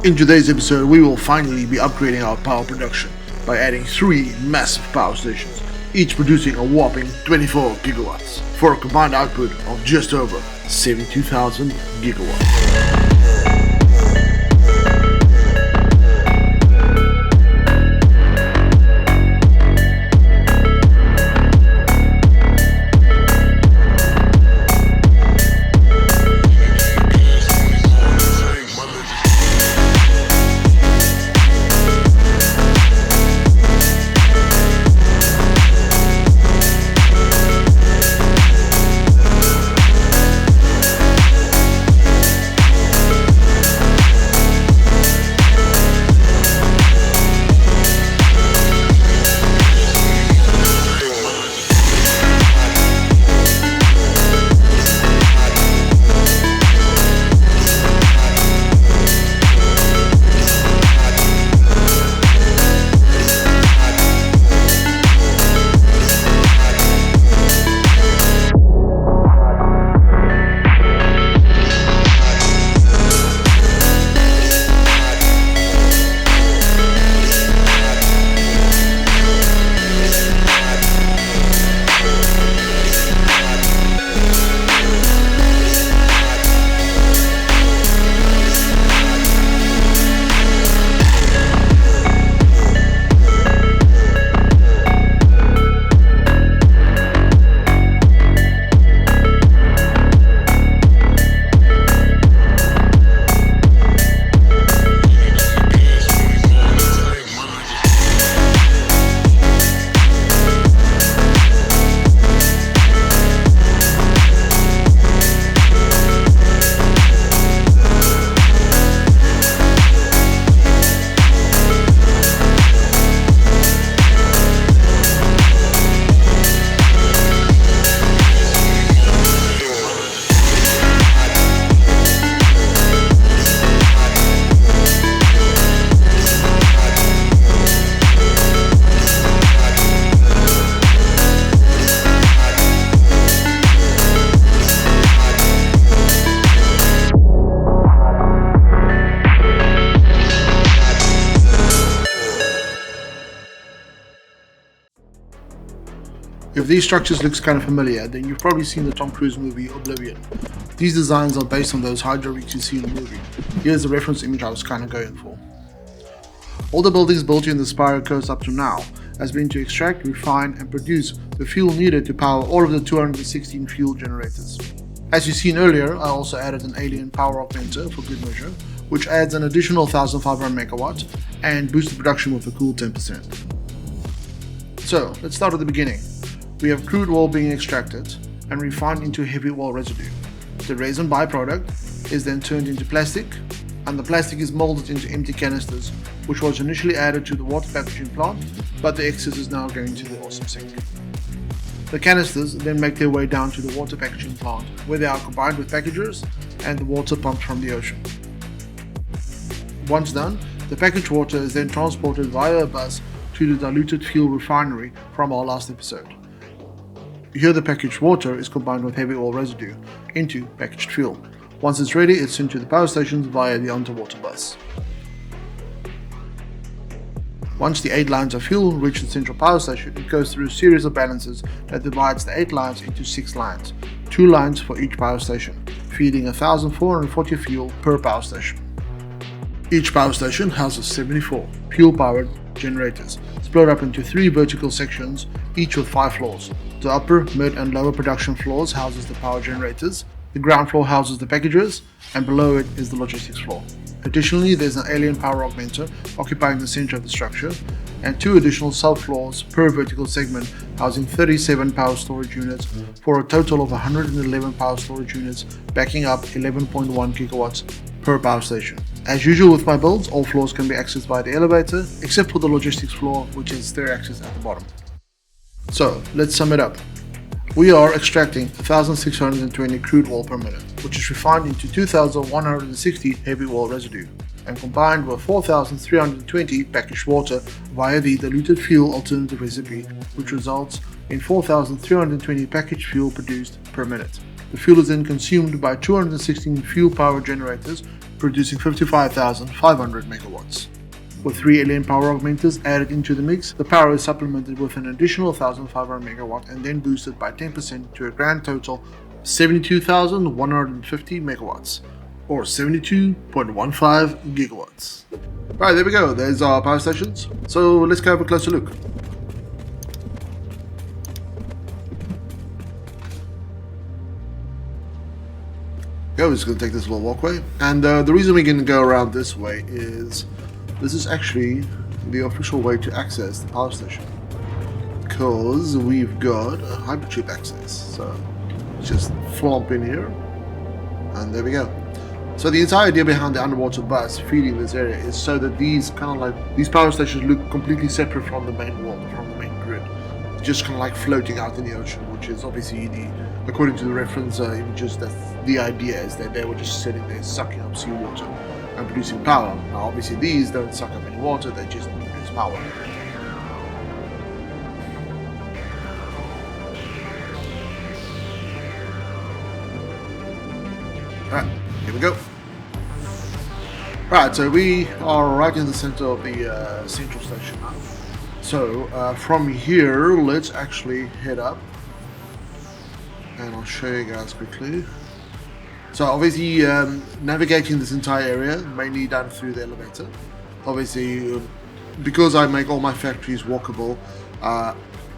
In today's episode, we will finally be upgrading our power production by adding 3 massive power stations, each producing a whopping 24 gigawatts, for a combined output of just over 72,000 gigawatts. If these structures looks kind of familiar, then you've probably seen the Tom Cruise movie Oblivion. These designs are based on those hydro rigs you see in the movie. Here's the reference image I was kind of going for. All the buildings built in the Spyro coast up to now has been to extract, refine and produce the fuel needed to power all of the 216 fuel generators. As you've seen earlier, I also added an alien power augmenter for good measure, which adds an additional 1500 megawatts and boosts the production with a cool 10%. So let's start at the beginning. We have crude oil being extracted and refined into heavy oil residue. The resin byproduct is then turned into plastic, and the plastic is molded into empty canisters, which was initially added to the water packaging plant, but the excess is now going to the awesome sink. The canisters then make their way down to the water packaging plant, where they are combined with packagers and the water pumped from the ocean. Once done, the packaged water is then transported via a bus to the diluted fuel refinery from our last episode. Here the packaged water is combined with heavy oil residue into packaged fuel. Once it's ready, it's sent to the power stations via the underwater bus. Once the 8 lines of fuel reach the central power station, it goes through a series of balancers that divides the 8 lines into 6 lines, 2 lines for each power station, feeding 1440 fuel per power station. Each power station houses 74 fuel-powered generators, split up into 3 vertical sections, each with 5 floors. The upper, mid and lower production floors houses the power generators, the ground floor houses the packagers, and below it is the logistics floor. Additionally, there's an alien power augmenter occupying the center of the structure, and 2 additional sub-floors per vertical segment housing 37 power storage units for a total of 111 power storage units, backing up 11.1 gigawatts per power station. As usual with my builds, all floors can be accessed by the elevator, except for the logistics floor, which has stair access at the bottom. So, let's sum it up. We are extracting 1,620 crude oil per minute, which is refined into 2,160 heavy oil residue, and combined with 4,320 packaged water via the diluted fuel alternative recipe, which results in 4,320 packaged fuel produced per minute. The fuel is then consumed by 216 fuel power generators, producing 55,500 megawatts. With 3 alien power augmenters added into the mix, the power is supplemented with an additional 1,500 megawatt and then boosted by 10% to a grand total of 72,150 megawatts, or 72.15 gigawatts. Right, there we go, there's our power stations. So let's go have a closer look. We're just going to take this little walkway, and the reason we're going to go around this way is this is actually the official way to access the power station, because we've got a hypertube access. So just flomp in here, and there we go. So the entire idea behind the underwater bus feeding this area is so that these these power stations look completely separate from the main world, from the main grid, just kind of like floating out in the ocean, which is obviously according to the reference images, that's the idea, is that they were just sitting there sucking up seawater and producing power. Now obviously these don't suck up any water, they just produce power. Alright, here we go. Right, so we are right in the center of the central station now. So from here, let's actually head up, and I'll show you guys quickly. So obviously navigating this entire area, mainly done through the elevator. Obviously, because I make all my factories walkable, I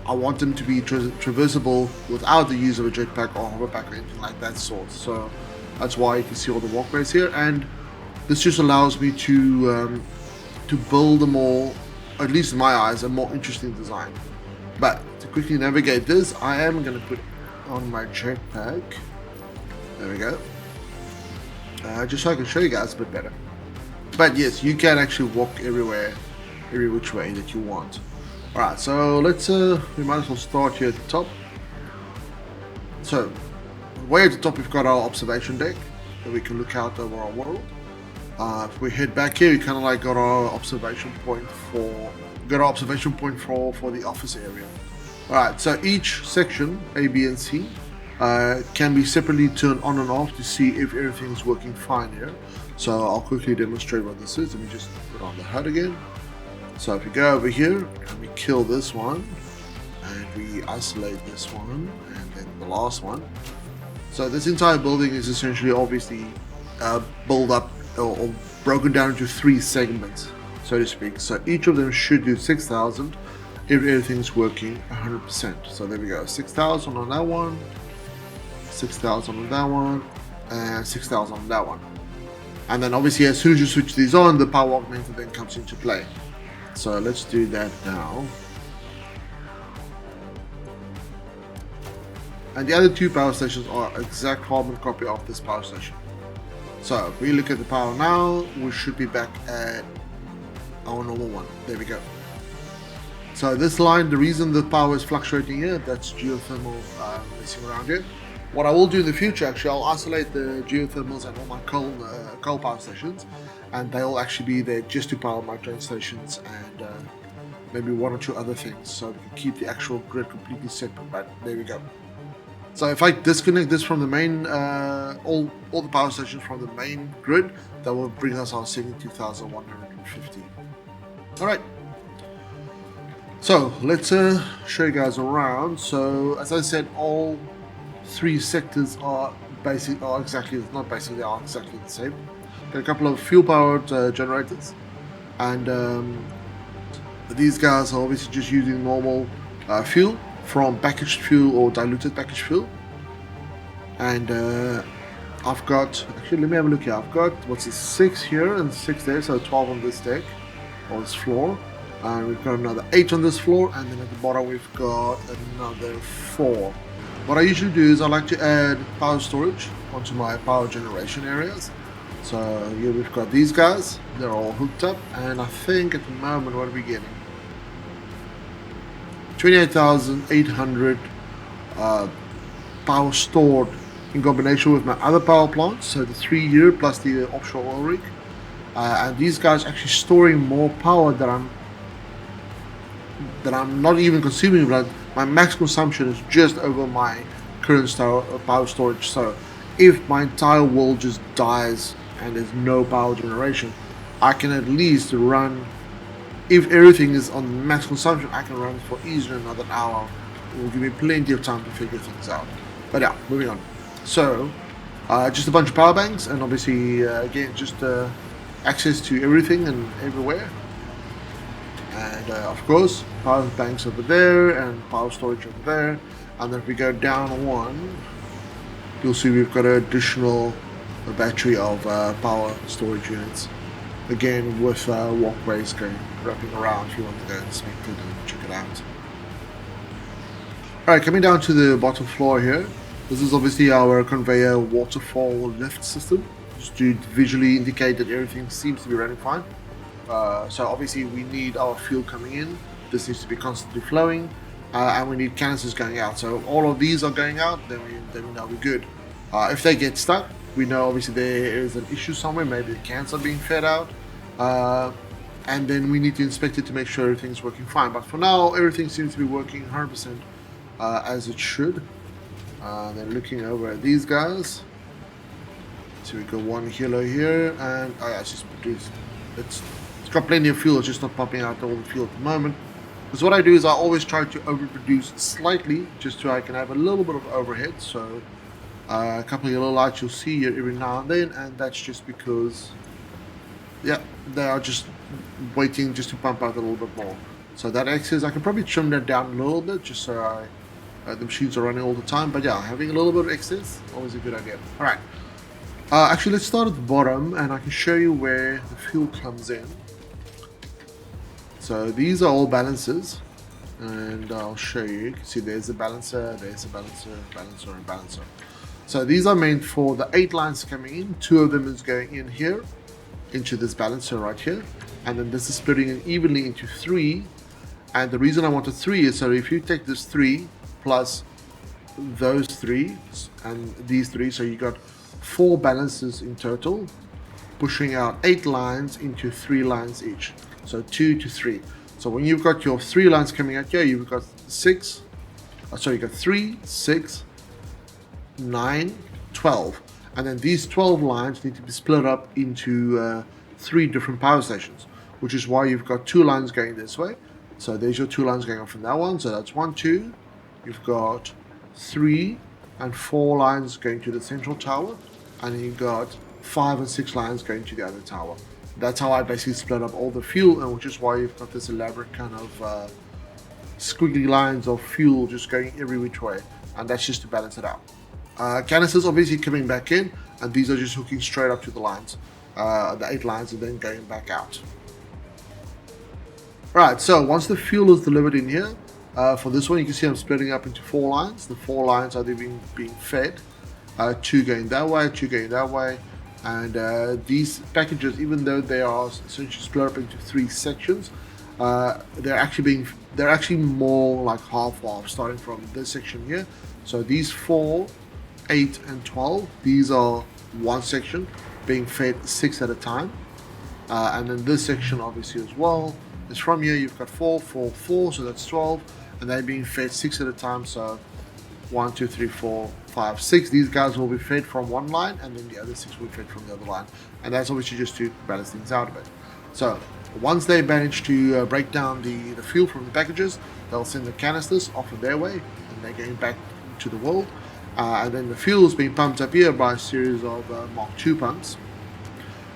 want them to be traversable without the use of a jetpack or hoverpack or anything like that sort. So that's why you can see all the walkways here, and this just allows me to build a more, at least in my eyes, a more interesting design. But to quickly navigate this, I am going to put on my jetpack. There we go. Just so I can show you guys a bit better. But yes, you can actually walk everywhere, every which way that you want. Alright, so let's we might as well start here at the top. So way at the top we've got our observation deck that we can look out over our world. If we head back here, we kind of like got our observation point for the office area. Alright, so each section, A, B, and C, can be separately turned on and off to see if everything's working fine here. So I'll quickly demonstrate what this is. Let me just put on the HUD again. So if we go over here and we kill this one, and we isolate this one, and then the last one. So this entire building is essentially obviously built up or broken down into 3 segments, so to speak. So each of them should do 6,000 if everything's working 100%. So there we go, 6,000 on that one, 6,000 on that one, and 6,000 on that one. And then obviously as soon as you switch these on, the power augmenter then comes into play. So let's do that now. And the other 2 power stations are exact carbon copy of this power station. So if we look at the power now, we should be back at our normal one. There we go. So this line, the reason the power is fluctuating here, that's geothermal messing around here. What I will do in the future, actually, I'll isolate the geothermals and all my coal power stations, and they'll actually be there just to power my train stations and maybe 1 or 2 other things, so we can keep the actual grid completely separate. But there we go. So if I disconnect this from the main, all the power stations from the main grid, that will bring us our 72,150. All right. So let's show you guys around. So as I said, all 3 sectors are exactly the same. Got a couple of fuel-powered generators, and these guys are obviously just using normal fuel from packaged fuel or diluted packaged fuel. And I've got, actually let me have a look here, I've got, what's this, 6 here and 6 there, so 12 on this deck, or this floor. And we've got another 8 on this floor, and then at the bottom we've got another 4. What I usually do is I like to add power storage onto my power generation areas. So here we've got these guys, they're all hooked up, and I think at the moment, what are we getting? 28,800 power stored in combination with my other power plants, so the 3 here plus the offshore oil rig. And these guys actually storing more power that I'm not even consuming, but my max consumption is just over my current power storage. So if my entire world just dies and there's no power generation, I can at least run, if everything is on max consumption, I can run for easily another hour. It will give me plenty of time to figure things out. But yeah, moving on. So, just a bunch of power banks, and obviously, again, just access to everything and everywhere. And of course, power banks over there, and power storage over there. And then if we go down one, you'll see we've got an additional battery of power storage units. Again, with walkways wrapping around if you want to go inspect it and check it out. Alright, coming down to the bottom floor here. This is obviously our conveyor waterfall lift system, just to visually indicate that everything seems to be running fine. So obviously we need our fuel coming in. This needs to be constantly flowing, and we need canisters going out. So all of these are going out, then we know we're good. If they get stuck, we know obviously there is an issue somewhere. Maybe the cans are being fed out, and then we need to inspect it to make sure everything's working fine. But for now, everything seems to be working 100% as it should. Then looking over at these guys, so we got one kilo here, and it's got plenty of fuel. It's just not pumping out all the fuel at the moment. Because what I do is I always try to overproduce slightly, just so I can have a little bit of overhead. So a couple of yellow lights you'll see here every now and then, and that's just because, yeah, they are just waiting just to pump out a little bit more. So that excess, I can probably trim that down a little bit, just so the machines are running all the time. But yeah, having a little bit of excess, always a good idea. All right. Actually, let's start at the bottom, and I can show you where the fuel comes in. So these are all balancers, and I'll show you. You can see there's a balancer, balancer, and balancer. So these are meant for the 8 lines coming in. 2 of them is going in here, into this balancer right here, and then this is splitting it evenly into 3. And the reason I wanted 3 is so if you take this 3 plus those 3 and these 3, so you got 4 balancers in total, pushing out 8 lines into 3 lines each. So 2 to 3. So when you've got your 3 lines coming out here, you've got 3, 6, 9, 12. And then these 12 lines need to be split up into 3 different power stations, which is why you've got 2 lines going this way. So there's your 2 lines going off from that one. So that's 1, 2. You've got 3 and 4 lines going to the central tower, and then you've got 5 and 6 lines going to the other tower. That's how I basically split up all the fuel, and which is why you've got this elaborate kind of squiggly lines of fuel just going every which way, and that's just to balance it out. Canisters obviously coming back in, and these are just hooking straight up to the lines, the 8 lines, and then going back out. Right, so once the fuel is delivered in here, for this one you can see I'm splitting up into 4 lines. The 4 lines are being fed, 2 going that way, 2 going that way. And these packages, even though they are essentially split up into 3 sections, they're actually more like half, starting from this section here. So these 4, 8, and 12, these are one section being fed 6 at a time, and then this section obviously as well is from here. You've got 4, 4, 4, so that's 12, and they're being fed 6 at a time. So 1, 2, 3, 4, 5, 6. These guys will be fed from one line, and then the other 6 will be fed from the other line. And that's obviously just to balance things out a bit. So once they manage to break down the fuel from the packages, they'll send the canisters off of their way, and they're going back to the world. And then the fuel is being pumped up here by a series of Mark II pumps.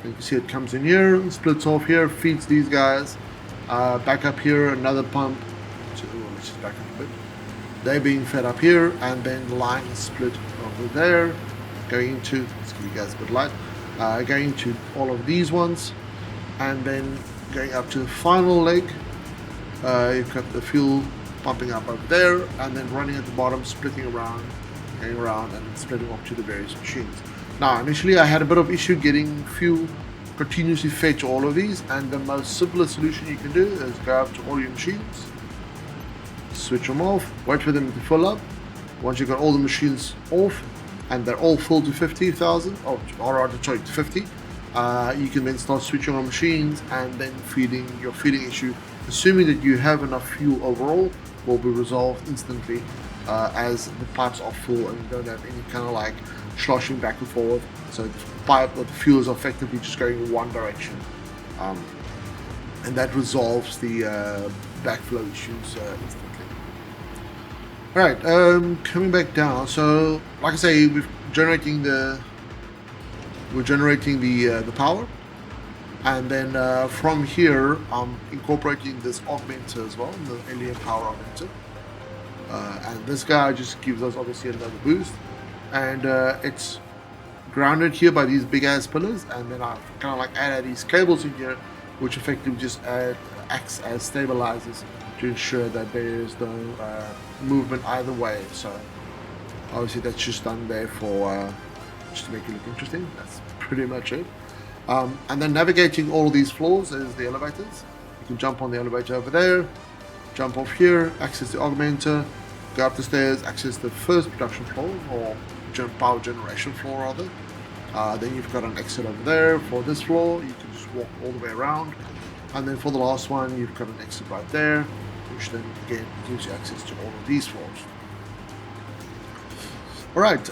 And you can see it comes in here, splits off here, feeds these guys. Back up here, another pump. Let's just back up a bit. They're being fed up here, and then the line is split over there, going into, let's give you guys a bit of light, going to all of these ones, and then going up to the final leg. You've got the fuel pumping up over there, and then running at the bottom, splitting around, going around, and splitting off to the various machines. Now, initially I had a bit of issue getting fuel continuously fed to all of these, and the most simplest solution you can do is go up to all your machines, switch them off, wait for them to fill up. Once you've got all the machines off and they're all full to 50,000, or rather, sorry, to 50, you can then start switching on machines, and then your feeding issue, assuming that you have enough fuel overall, will be resolved instantly as the pipes are full and you don't have any kind of like sloshing back and forth. So the pipe or the fuel is effectively just going in one direction, and that resolves the backflow issues instantly. All right, coming back down. So, like I say, we're generating the power, and then from here, I'm incorporating this augmenter as well, the alien power augmenter. And this guy just gives us obviously another boost, and it's grounded here by these big ass pillars, and then I kind of like add these cables in here, which effectively just acts as stabilizers to ensure that there is no movement either way. So obviously that's just done there for just to make it look interesting. That's pretty much it. And then navigating all of these floors is the elevators. You can jump on the elevator over there, jump off here, access the augmenter, go up the stairs, access the first production floor, or power generation floor rather. Then you've got an exit over there. For this floor, you can just walk all the way around. And then for the last one, you've got an exit right there, which then again gives you access to all of these floors. Alright,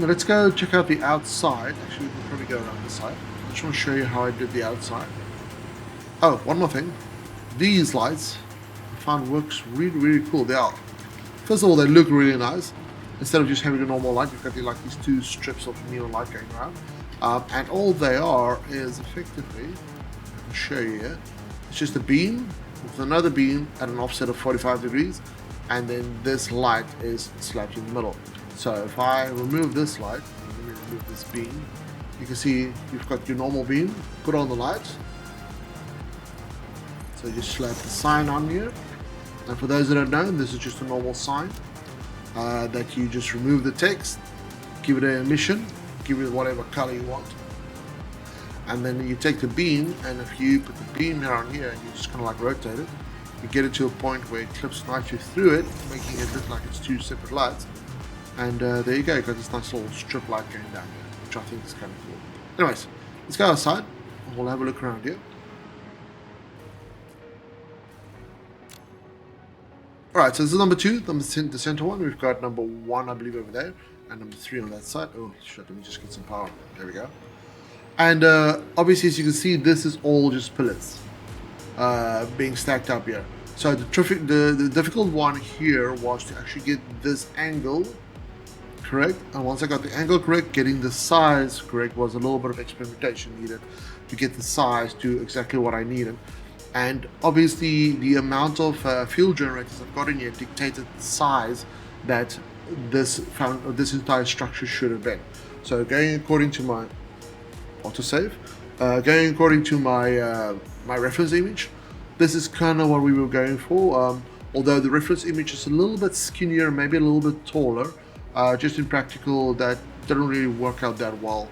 let's go check out the outside. Actually, we can probably go around this side. I just want to show you how I did the outside. Oh, one more thing. These lights I found works really cool. They are, first of all, they look really nice. Instead of just having a normal light, you've got like these two strips of neon light going around. And all they are is effectively, I can show you here, it's just a beam with another beam at an offset of 45 degrees, and then this light is slapped in the middle. So if I remove this light, let me remove this beam, you can see you've got your normal beam, put on the light. So you just slap the sign on here. And for those that don't know, this is just a normal sign that you just remove the text, give it an emission, give it whatever color you want. And then you take the beam, and if you put the beam around here and you just kind of like rotate it, you get it to a point where it clips nicely through it, making it look like it's two separate lights. And there you go, you've got this nice little strip light going down here, which I think is kind of cool. Anyways, let's go outside and we'll have a look around here. Alright, so this is number 2, the center one. We've got number 1, I believe, over there, and number 3 on that side. Oh shit, let me just get some power. There we go. And obviously, as you can see, this is all just pillars being stacked up here. So the difficult one here was to actually get this angle correct, and once I got the angle correct, getting the size correct was a little bit of experimentation needed to get the size to exactly what I needed. And obviously the amount of fuel generators I've got in here dictated the size that this entire structure should have been. So going according to my autosave, going according to my my reference image, this is kind of what we were going for. Although the reference image is a little bit skinnier, maybe a little bit taller, just in practical that didn't really work out that well.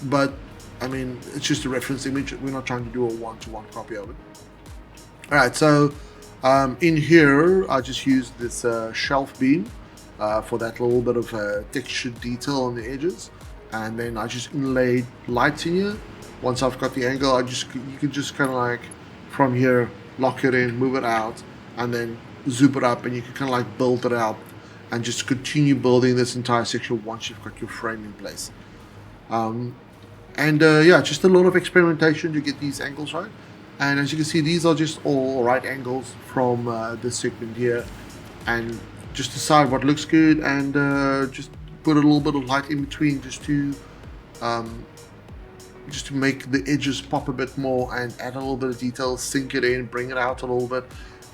But I mean, it's just a reference image. We're not trying to do a one-to-one copy of it. Alright, so in here, I just used this shelf beam for that little bit of textured detail on the edges. And then I just inlaid lights in here. Once I've got the angle, you can just kind of like, from here, lock it in, move it out, and then zoom it up, and you can kind of like build it out and just continue building this entire section once you've got your frame in place. Yeah, just a lot of experimentation to get these angles right. And as you can see, these are just all right angles from this segment here. And just decide what looks good, and just put a little bit of light in between just to make the edges pop a bit more and add a little bit of detail, sink it in, bring it out a little bit.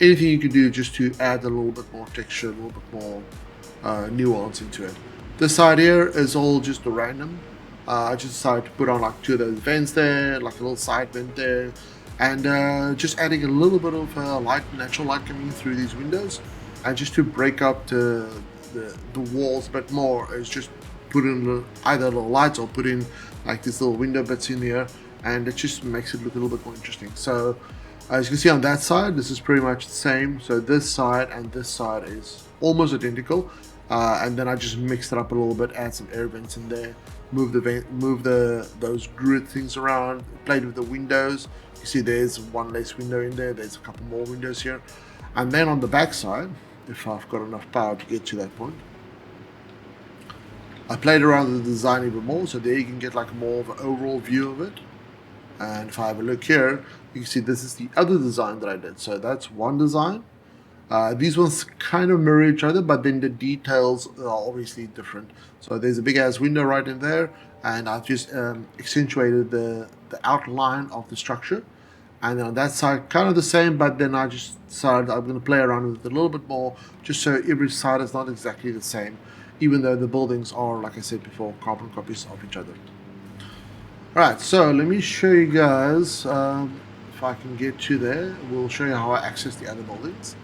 Anything you can do just to add a little bit more texture, a little bit more nuance into it. This side here is all just a random. I just decided to put on like 2 of those vents there, like a little side vent there, and just adding a little bit of light, natural light coming through these windows, and just to break up the walls a bit more, is just put in either little lights or put in like these little window bits in here, and it just makes it look a little bit more interesting. So as you can see on that side, this is pretty much the same. So this side and this side is almost identical. And then I just mixed it up a little bit, add some air vents in there, move those grid things around, played with the windows. You see there's one less window in there, there's a couple more windows here. And then on the back side, if I've got enough power to get to that point, I played around with the design even more, so there you can get like more of an overall view of it. And if I have a look here, you can see this is the other design that I did. So that's one design. These ones kind of mirror each other, but then the details are obviously different. So there's a big ass window right in there, and I've just accentuated the outline of the structure. And then on that side, kind of the same, but then I just decided I'm going to play around with it a little bit more, just so every side is not exactly the same, even though the buildings are, like I said before, carbon copies of each other. Alright, so let me show you guys, if I can get to there, we'll show you how I access the other buildings.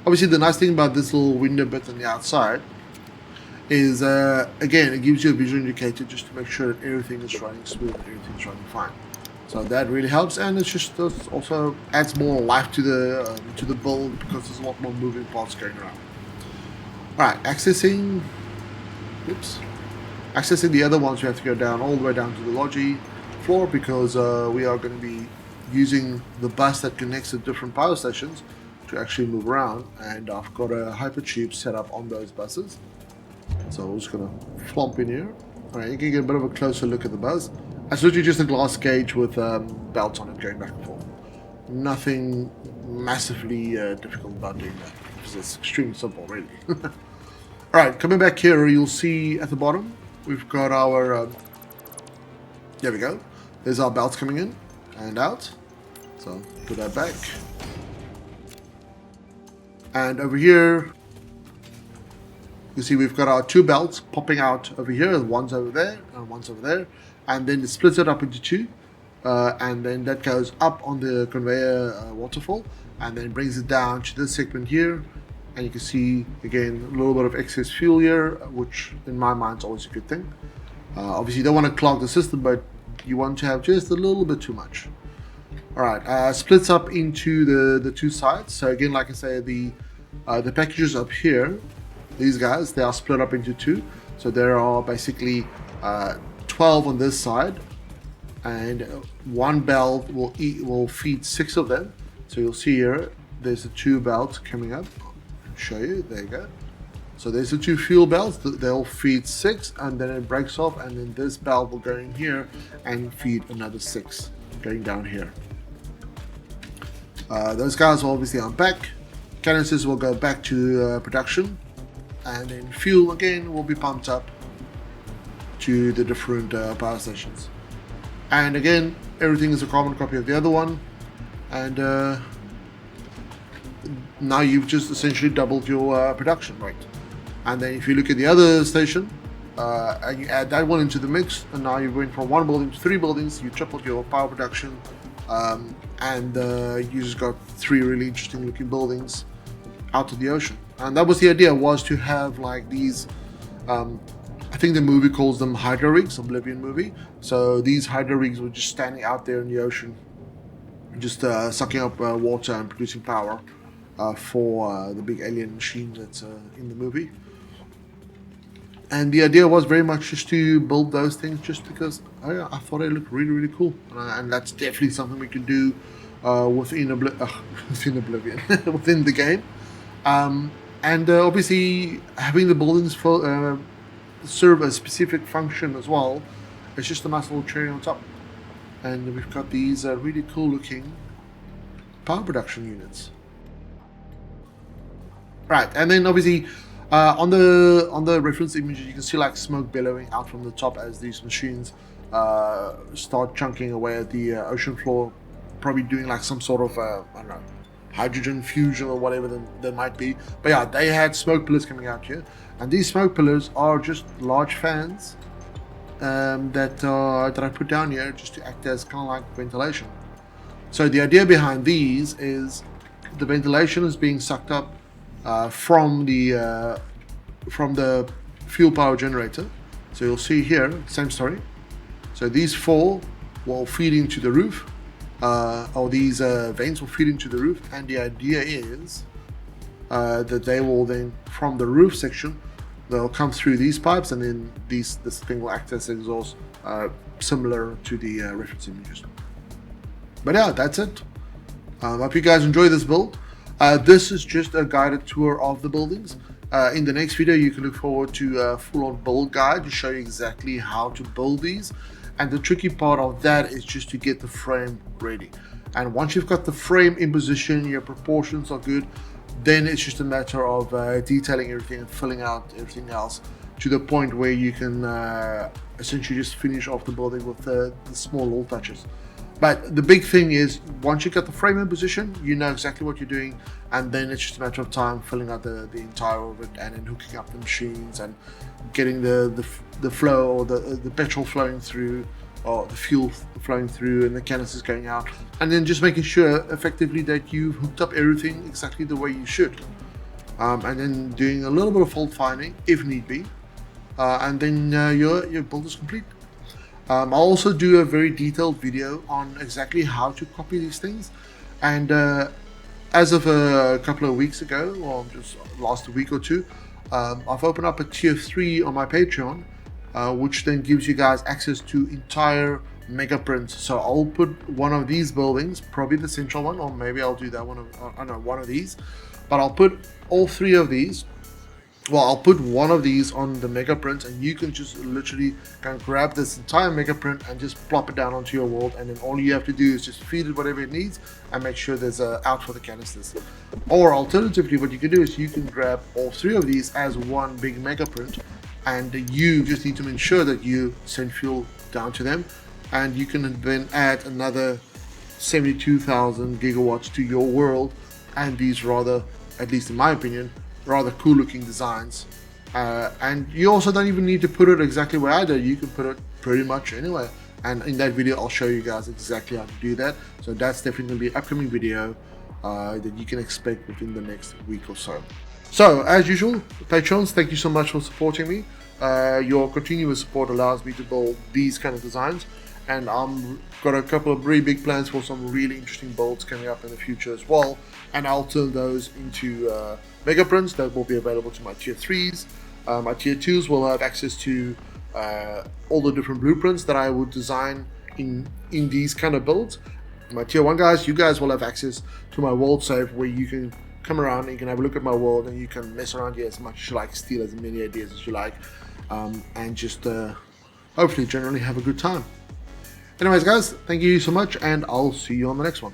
Obviously, the nice thing about this little window bit on the outside is, again, it gives you a visual indicator just to make sure that everything is running smooth and everything's running fine. So that really helps, and it's just also adds more life to the build because there's a lot more moving parts going around. Alright, accessing the other ones, we have to go down all the way down to the lodgy floor because we are going to be using the bus that connects to different power stations to actually move around, and I've got a hypertube set up on those buses. So I'm just going to flomp in here. Alright, you can get a bit of a closer look at the bus. It's literally just a glass cage with belts on it going back and forth. Nothing massively difficult about doing that, because it's extremely simple, really. Alright, coming back here, you'll see at the bottom, we've got our... there we go. There's our belts coming in and out. So, put that back. And over here, you see we've got our two belts popping out over here. One's over there and one's over there. And then it splits it up into two, and then that goes up on the conveyor waterfall, and then brings it down to this segment here, and you can see again a little bit of excess fuel here, which in my mind is always a good thing. Obviously you don't want to clog the system, but you want to have just a little bit too much. Alright, splits up into the two sides. So again, like I say, the packages up here, these guys, they are split up into two. So there are basically 12 on this side, and one belt will feed 6 of them. So you'll see here there's the 2 belts coming up. I'll show you, there you go. So there's the 2 fuel belts, they'll feed 6, and then it breaks off, and then this belt will go in here and feed another 6 going down here. Those guys will obviously unpack, canisters will go back to production, and then fuel again will be pumped up to the different power stations. And again, everything is a carbon copy of the other one, and now you've just essentially doubled your production rate. And then if you look at the other station and you add that one into the mix, and now you went from 1 building to 3 buildings, you tripled your power production, and you just got 3 really interesting looking buildings out to the ocean. And that was the idea, was to have like these I think the movie calls them hydro rigs, Oblivion movie. So these hydro rigs were just standing out there in the ocean, just sucking up water and producing power for the big alien machine that's in the movie. And the idea was very much just to build those things just because I thought they looked really, really cool. And that's definitely something we can do within Oblivion, within the game. And obviously having the buildings for serve a specific function as well. It's just a nice little cherry on top. And we've got these really cool looking power production units. Right, and then obviously on the reference images you can see like smoke billowing out from the top as these machines start chunking away at the ocean floor, probably doing like some sort of I don't know, hydrogen fusion or whatever there might be. But yeah, they had smoke pillars coming out here, and these smoke pillars are just large fans that I put down here just to act as kind of like ventilation. So the idea behind these is the ventilation is being sucked up from the fuel power generator. So you'll see here, same story. So these 4 will feed into the roof, or these vents will feed into the roof, and the idea is that they will then, from the roof section, they'll come through these pipes, and then this thing will act as exhaust, similar to the reference images. But yeah, that's it. Hope you guys enjoy this build. This is just a guided tour of the buildings. In the next video, you can look forward to a full-on build guide to show you exactly how to build these. And the tricky part of that is just to get the frame ready. And once you've got the frame in position, your proportions are good, then it's just a matter of detailing everything and filling out everything else to the point where you can essentially just finish off the building with the small little touches. But the big thing is, once you get the frame in position, you know exactly what you're doing, and then it's just a matter of time filling out the entire of it, and then hooking up the machines and getting the flow, or the petrol flowing through, or the fuel flowing through, and the canisters going out, and then just making sure effectively that you've hooked up everything exactly the way you should, and then doing a little bit of fault finding if need be, and then your build is complete. I'll also do a very detailed video on exactly how to copy these things, and as of a couple of weeks ago, or just last week or two, I've opened up a tier 3 on my Patreon, which then gives you guys access to entire mega prints. So I'll put one of these buildings, probably the central one, or maybe I'll do that one, I don't know, one of these, but I'll put all 3 of these. Well, I'll put one of these on the mega print, and you can just literally can grab this entire mega print and just plop it down onto your world, and then all you have to do is just feed it whatever it needs and make sure there's a out for the canisters. Or alternatively, what you can do is you can grab all 3 of these as one big mega print, and you just need to ensure that you send fuel down to them, and you can then add another 72,000 gigawatts to your world, and these rather, at least in my opinion, rather cool looking designs, and you also don't even need to put it exactly where I did. You can put it pretty much anywhere, and in that video I'll show you guys exactly how to do that. So that's definitely going to be an upcoming video that you can expect within the next week or so. So as usual, patrons, thank you so much for supporting me. Your continuous support allows me to build these kind of designs, and I'm got a couple of really big plans for some really interesting builds coming up in the future as well, and I'll turn those into mega prints that will be available to my tier 3s. My tier 2s will have access to all the different blueprints that I would design in these kind of builds. My tier 1 guys, you guys will have access to my world save, where you can come around and you can have a look at my world, and you can mess around here as much as you like, steal as many ideas as you like, and just hopefully generally have a good time. Anyways guys, thank you so much, and I'll see you on the next one.